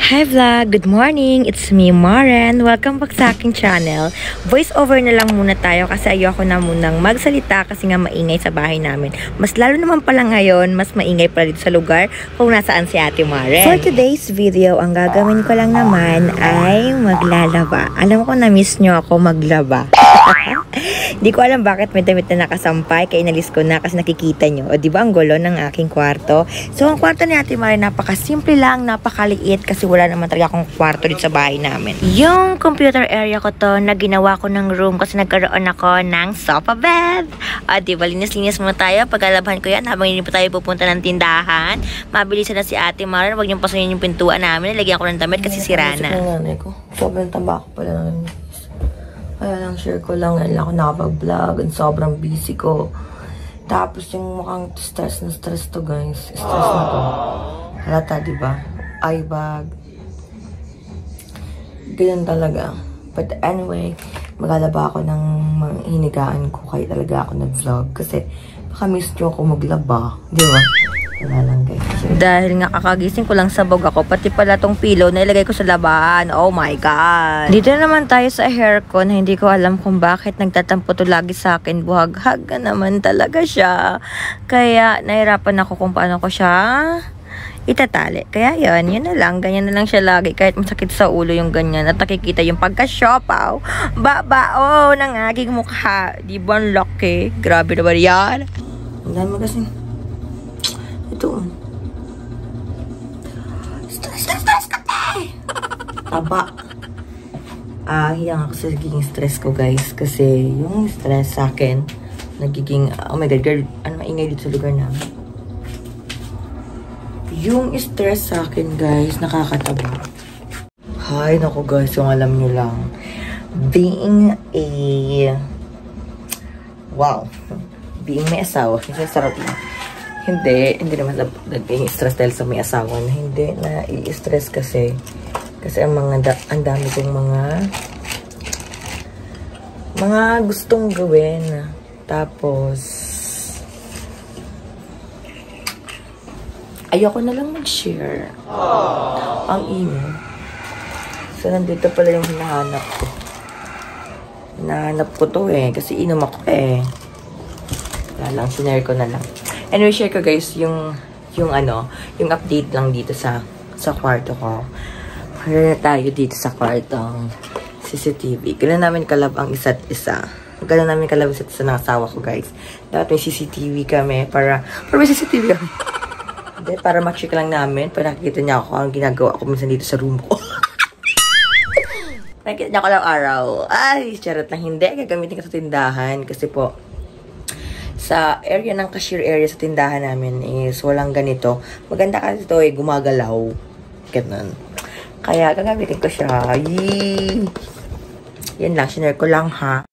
Hi vlog! Good morning! It's me, Maren. Welcome back sa aking channel. Voice over na lang muna tayo kasi ayoko na munang magsalita kasi nga maingay sa bahay namin. Mas lalo naman pala ngayon, mas maingay pala dito sa lugar kung nasaan si Ate Maren. For today's video, ang gagawin ko lang naman ay maglalaba. Alam ko na-miss nyo ako maglaba. Hindi ko alam bakit may damit na nakasampay kaya inalis ko na kasi nakikita nyo. O diba ang gulo ng aking kwarto? So ang kwarto ni Ate Maren napakasimple lang, napakaliit kasi wala naman talaga akong kwarto dito sa bahay namin. Yung computer area ko to na ginawa ko ng room kasi nagkaroon ako ng sofa bed. O diba linis-linis muna tayo. Pagkalabahan ko yan habang hindi pa tayo pupunta ng tindahan. Mabilis na si Ate Maren. Huwag niyong pasunin yung pintuan namin. Lagyan ko ng damit kasi sira na. Sobrang taba ko pala ng kaya lang share ko lang ngayon ako nakapag-vlog and sobrang busy ko. Tapos yung mukhang stress na stress to guys. Stress na to. Halata diba? Eye bag. Ganyan talaga. But anyway, maglalaba ako ng mga hinigaan ko kaya talaga ako nag-vlog. Kasi baka miss nyo ako maglaba. Di ba? Wala lang guys. Dahil nga kakagising ko lang sabog ako, pati pala tong pillow na ilagay ko sa labahan. Oh my God! Dito naman tayo sa hair ko na hindi ko alam kung bakit nagtatampo to lagi sa akin. Buhag-hag naman talaga siya. Kaya nahirapan ako kung paano ko siya itatali. Kaya yun na lang. Ganyan na lang siya lagi. Kahit masakit sa ulo yung ganyan. At nakikita yung pagka-siopaw. Babao ng aking mukha. Di ba ang laki? Grabe naman yan. Ang dami kasi. Ito. Stress ka eh! Taba. Hiyang ako sa nagiging stress ko guys. Kasi yung stress sa akin, nagiging, oh my God, girl, ano maingay dito sa lugar namin. Yung stress sa akin guys, nakakataba. Hay, naku guys, yung alam nyo lang. Being may asawa. Kasi sarap lang. Hindi naman naging stress dahil sa may asawa na hindi na i-stress kasi ang dami kong mga gustong gawin. Tapos ayoko na lang mag-share. Ang ingay. So nandito pala yung hinahanap ko. Hinahanap ko to eh kasi inom ako eh. Wala lang, sinare ko na lang. Anyway, share ko guys yung update lang dito sa kwarto ko. Wala na tayo dito sa kwartong CCTV. Gano'n namin kalab ang isa't isa. Gano'n namin kalab isa't isa ng asawa ko guys. Dapat may CCTV kami para may CCTV kami. Hindi, para ma-check lang namin. Para nakikita niya ako ang ginagawa ko minsan dito sa room ko. Nakikita niya ako lang araw. Ay, charot lang. Hindi, gagamitin ko sa tindahan. Kasi po, sa area ng cashier area sa tindahan namin is walang ganito. Maganda kasi ito eh, gumagalaw. Ganun. Kaya gagamitin ko siya. Yee! Yan lang, sinare ko lang ha.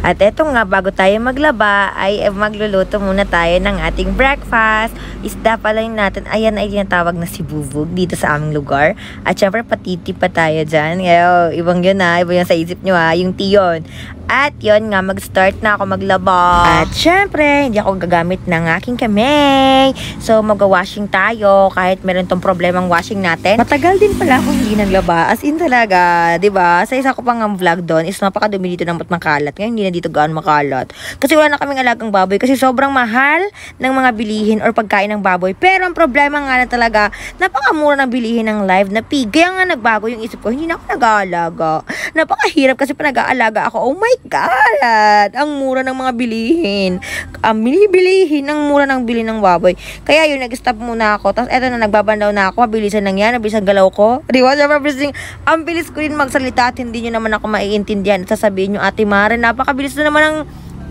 At eto nga, bago tayo maglaba, ay magluluto muna tayo ng ating breakfast. Isda pala yun natin. Ayan ay tinatawag na si Bubog dito sa aming lugar. At syempre, patiti pa tayo dyan. Ibang yun ha. Iba yun sa isip nyo ha. Yung tiyon. At yun nga, mag-start na ako maglaba. At syempre, hindi ako gagamit ng aking kamay. So, mag-washing tayo. Kahit meron tong problemang washing natin. Matagal din pala akong hindi naglaba. As in talaga, diba? Sa isa ko pang vlog doon is napakadumi dito ng makalat. Ngayon, hindi na dito gaano makalat. Kasi wala na kaming alagang baboy. Kasi sobrang mahal ng mga bilihin or pagkain ng baboy. Pero ang problema nga na talaga, napakamura ng bilihin ng live na pig. Kaya nga nagbago yung isip ko, hindi na ako nag-aalaga. Napakahirap kasi pa nag-aalaga ako. Oh my God! Ang mura ng mga bilihin. Ang bilihin, ang mura ng bilhin ng baboy. Kaya yun, nag-stop muna ako. Tapos eto na, nagbabandaw na ako. Mabilisan lang yan. Mabilisan galaw ko. Di ba? Ang bilis ko rin magsalita at hindi nyo naman ako maiintindihan. At sasabihin nyo, Ate Maren, napakabilis na naman ang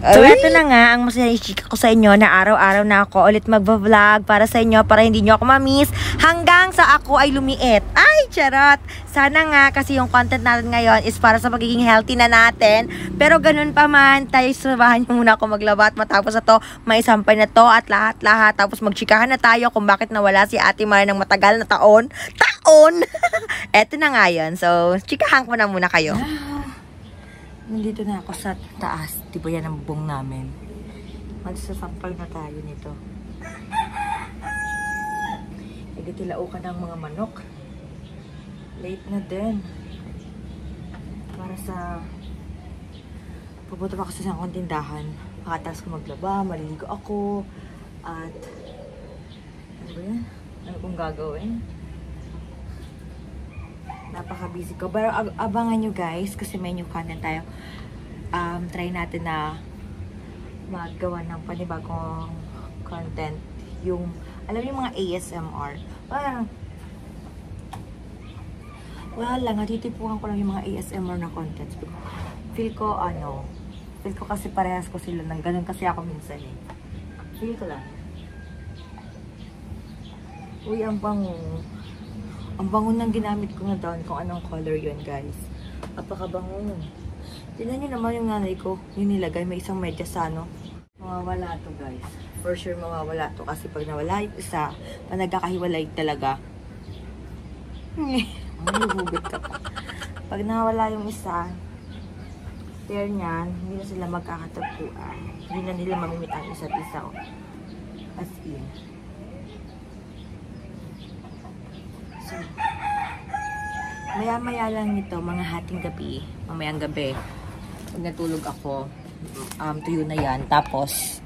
So, eto na nga, ang masaya i-chika ko sa inyo na araw-araw na ako ulit magva-vlog para sa inyo, para hindi nyo ako ma-miss hanggang sa ako ay lumiit. Ay, charot! Sana nga, kasi yung content natin ngayon is para sa magiging healthy na natin. Pero ganun pa man, tayo sabahan nyo muna ako maglaba at matapos na to, may sampay na to at lahat-lahat. Tapos magchikahan na tayo kung bakit nawala si Ate Maren ng matagal na taon. Eto na nga yun. So, chikahan ko na muna kayo. Nandito na ako sa taas. Diba yan ang bubong namin? Magsasampal na tayo nito. Nagtitilaukan ng mga manok. Late na din. Para sa pupunta pa kasi sa akong tindahan. Makataas ko maglaba, maliligo ako. At ano ba yan? Ano kong gagawin? Napaka-busy ko. Pero abangan nyo guys kasi may new content tayo. Try natin na magawa ng panibagong content. Yung, alam yung mga ASMR. Wala lang, natitipuhan ko lang yung mga ASMR na contents. Feel ko kasi parehas ko sila ng ganun kasi ako minsan eh. Feel ko lang. Uy, ang bango. Ang bango ng ginamit ko na down kung anong color yun, guys. Napakabango. Tignan nyo naman yung nanay ko. Yung nilagay, may isang medyas ano. Mawawala to, guys. For sure, mawawala to. Kasi pag nawala yung isa, pag nagkakahiwalay talaga. Maluhugot ka pa. Pag nawala yung isa, pair niyan, hindi na sila magkakatagpuan. Hindi na nila mamimit ang isa't isa. As in. So, maya-maya lang nito, mga hating gabi, mamayang gabi, pag natulog ako, tuyo na yan. Tapos,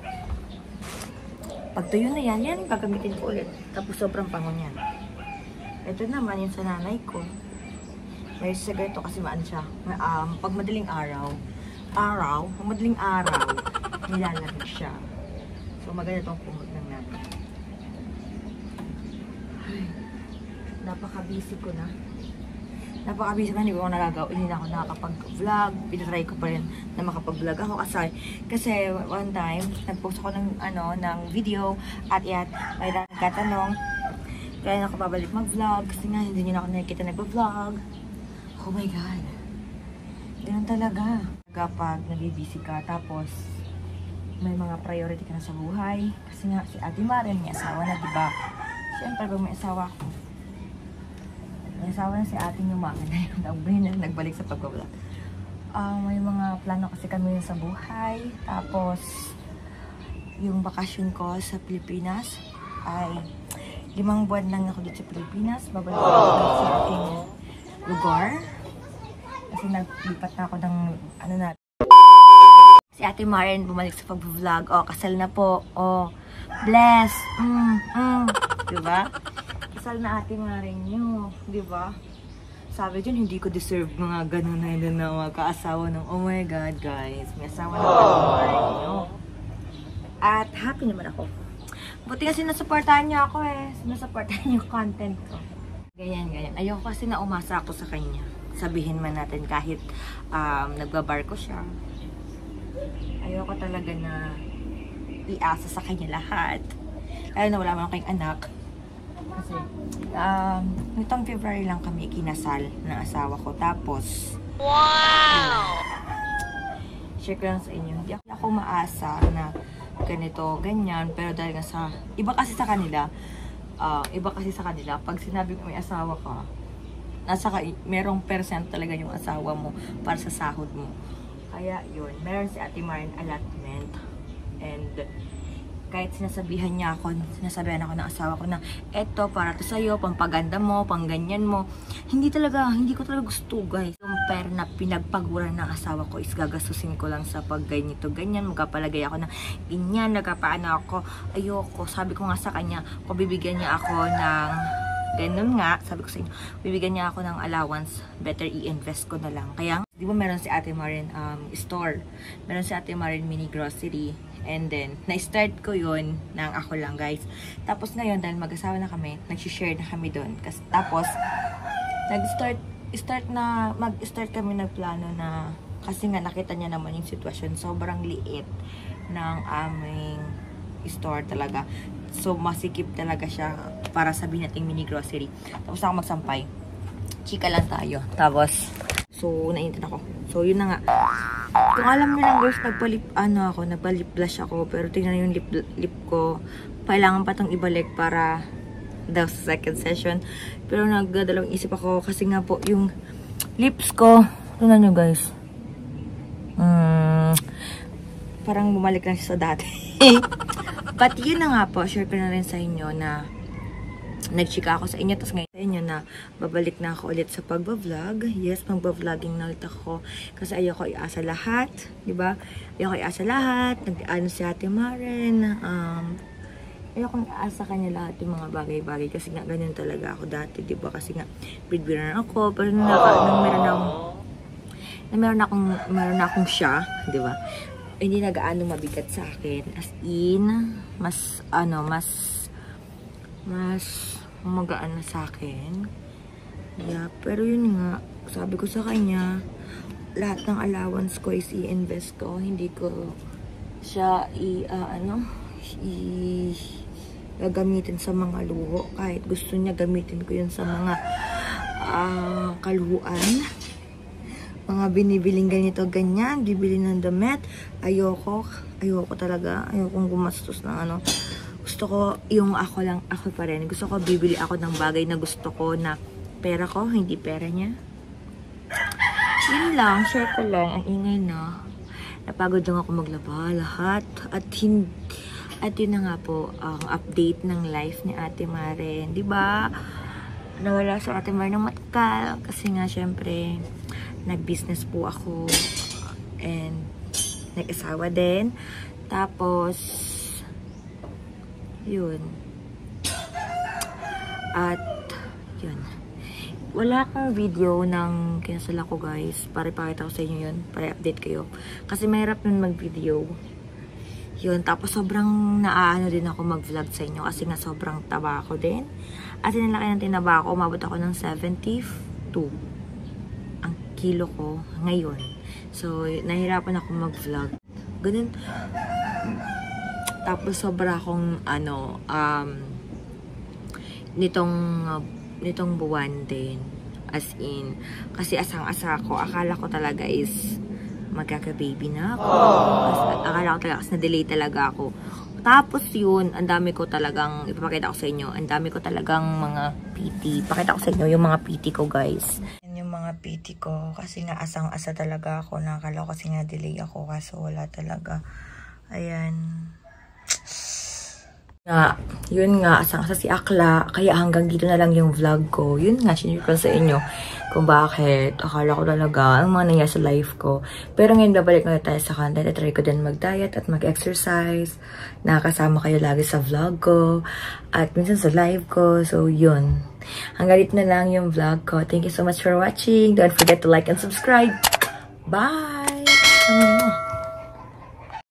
pag tuyo na yan, yan gagamitin ko ulit. Tapos sobrang pango niyan. Ito naman yung sa nanay ko. May sa ganito kasi maan siya. Pag madaling araw, nilalamig siya. So maganda itong kumot ng nanay. Napaka-busy ko na. Hindi ko nagagawa. Hindi na ako nakakapag-vlog. Pinatry ko pa rin na makapag-vlog ako. Kasi one time, nag-post ako ng video. At yan, may nagkatanong. Kaya na ako babalik mag-vlog. Kasi nga, hindi nyo na ako nakikita nag-vlog. Oh my God. Ganun talaga. Kapag nabibisi ka, tapos may mga priority ka na sa buhay. Kasi nga, si Ate Maren, may asawa na, diba? Siyempre, pag may asawa ko, may asawa na si ating yumakan na nagbalik sa pag-vlog. May mga plano kasi kami sa buhay. Tapos, yung bakasyon ko sa Pilipinas ay 5 buwan lang ako dito sa Pilipinas. Babalik ako sa aking lugar. Kasi naglipat na ako ng si Ate Maren bumalik sa pag-vlog. Kasal na po. Bless. Diba? Kasal na Ate Maren nyo. Diba? Sabi dyan, hindi ko deserve mga ganun na yun na mga kaasawa ng, oh my God, guys. May asawa na Ate Maren nyo. At happy naman ako. Buti kasi nasuportahan niya ako eh. Nasuportahan yung content ko. Ganyan. Ayoko kasi na umasa ako sa kanya. Sabihin man natin kahit nagbabar ko siya. Ayoko talaga na iasa sa kanya lahat. Lalo na wala man akong anak. Kasi, nitong February lang kami kinasal ng asawa ko. Tapos, wow! Share ko lang sa inyo. Hindi ako maasa na ganito, ganyan. Pero dahil nga sa, iba kasi sa kanila, pag sinabi ko may asawa ka, merong percent talaga yung asawa mo para sa sahod mo. Kaya yun, meron si Ate Maren allotment. And kahit sinasabihan ako ng asawa ko na eto para to sa'yo, pampaganda mo, pangganyan mo, hindi ko talaga gusto, guys. Yung pera na pinagpaguran ng asawa ko is gagastusin ko lang sa pagganito, ganyan, magkapalagay ako ng ganyan, nagkapaano ako, ayoko. Sabi ko nga sa kanya, kung bibigyan niya ako ng ganun nga, sabi ko sa inyo, bibigyan niya ako ng allowance, better i-invest ko na lang. Kaya, di ba meron si Ate Maren store, meron si Ate Maren mini grocery, and then, na-start ko yun ng ako lang, guys. Tapos ngayon, dahil mag-asawa na kami, nag-share na kami doon. Tapos, mag-start kami nagplano na, kasi nga nakita niya naman yung sitwasyon, sobrang liit ng aming store talaga. So, masikip talaga siya para sabihin natin mini grocery. Tapos ako magsampay. Chika lang tayo. Tapos, so, naintin ako. So, yun na nga. Kung alam nyo lang guys, nagpa-lip blush ako. Pero tingnan yung lip ko. Kailangan pa itong ibalik para the second session. Pero nagdadalawang isip ako kasi nga po yung lips ko. Tingnan nyo guys. Parang bumalik lang siya sa dati. But yun na nga po, share ko na rin sa inyo na nagchika ako sa inyo, tapos ngayon sa inyo na babalik na ako ulit sa pagbablog. Yes, magbabloging na ulit ako kasi ayoko iasa lahat, diba? Ayoko iasa lahat, nag-ano si Ate Maren, ayoko iasa kanya lahat yung mga bagay-bagay kasi nga ganyan talaga ako dati, diba? Kasi nga breadwinner ako, pero nung meron akong siya, diba? Hindi nag-ano mabigat sa akin, as in, mas magaan na sa akin. Yeah, pero yun nga, sabi ko sa kanya, lahat ng allowance ko is i-invest ko. Hindi ko siya gagamitin sa mga luho. Kahit gusto niya gamitin ko yun sa mga kaluhuan. Mga binibiling ganito, ganyan. Bibili ng damit. Ayoko talaga. Ayokong gumastos ng gusto ko, yung ako pa rin. Gusto ko, bibili ako ng bagay na gusto ko na pera ko, hindi pera niya. Yun lang, share ko lang. Ang ingay na. Napagod lang ako maglaba lahat. At yun na nga po, ang update ng life ni Ate Maren. Diba? Nawala sa Ate Maren ng matkal. Kasi nga, syempre, nag-business po ako. And, nag-asawa din. Tapos, yun. At, yun. Wala akong video ng kinasala ko, guys. Para ipakita ko sa inyo yun. Para update kayo. Kasi mahirap nun mag-video. Yun. Tapos, sobrang naaano din ako mag-vlog sa inyo. Kasi nga, sobrang taba ako din. At sinalaki ng tinaba ako. Umabot ako ng 72 ang kilo ko ngayon. So, nahirapan ako mag-vlog. Ganun. Tapos sobra akong nitong buwan din, as in, kasi asang-asa ko, akala ko talaga is magkaka-baby na ako. Akala ko talaga, na-delay talaga ako. Tapos yun, ang dami ko talagang, ipapakita ko sa inyo, ang dami ko talagang mga PT. Pakita ko sa inyo yung mga PT ko, guys. Yan yung mga PT ko, kasi nga asang-asa talaga ako, nakakala ko kasi nga delay ako, kaso wala talaga. Ayan. Yun nga, asang-asa si Akla, kaya hanggang dito na lang yung vlog ko. Yun nga, sinure ko sa inyo kung bakit. Akala ko talaga ang mga nangyari sa life ko. Pero ngayon, babalik na tayo sa content. Try ko din mag-diet at mag-exercise. Nakakasama kayo lagi sa vlog ko. At minsan sa live ko. So, yun. Hanggang dito na lang yung vlog ko. Thank you so much for watching. Don't forget to like and subscribe. Bye!